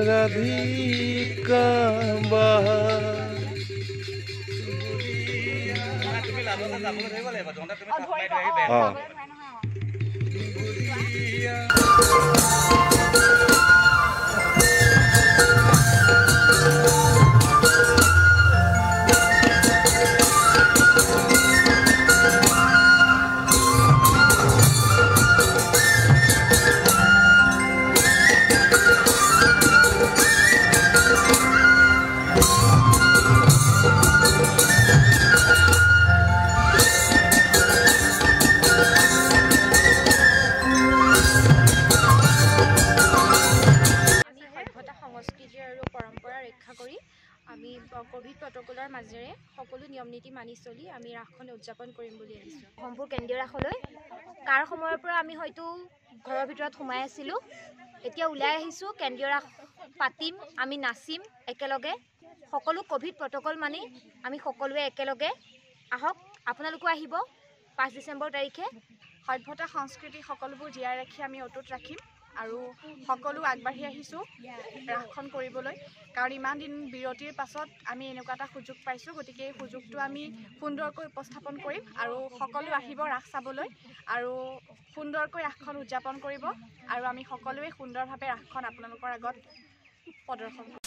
राधिका আমি কোভিড প্ৰটকলৰ মাজেৰে সকলো নিয়ম নীতি মানি চলি আমি ৰাসখন উদযাপন কৰিম বুলি আহিছোঁ। সম্পূৰ্ণ কেন্দ্ৰীয় ৰাসলৈ কাৰ সময়ৰ পৰা আমি হয়তো ঘৰৰ ভিতৰত সোমাই আছিলোঁ, এতিয়া ওলাই আহিছোঁ। কেন্দ্ৰীয় ৰাস পাতিম, আমি নাচিম একেলগে, সকলো কোভিড প্ৰটকল মানি আমি সকলোৱে একেলগে আহক। আপোনালোকো আহিব 5 ডিচেম্বৰ তাৰিখে। সভ্যতা সংস্কৃতি সকলোবোৰ জীয়াই ৰাখি আমি অটুট ৰাখিম আৰু সকলো আগবাঢ়ি আহিছোঁ ৰাসখন কৰিবলৈ, কাৰণ ইমান দিন বিৰতিৰ পাছত আমি এনেকুৱা এটা সুযোগ পাইছোঁ। গতিকে এই সুযোগটো আমি সুন্দৰকৈ উপস্থাপন কৰিম আৰু সকলো আহিব ৰাস চাবলৈ আৰু সুন্দৰকৈ ৰাসখন উদযাপন কৰিব আৰু আমি সকলোৱে সুন্দৰভাৱে ৰাসখন আপোনালোকৰ আগত প্ৰদৰ্শন কৰিম।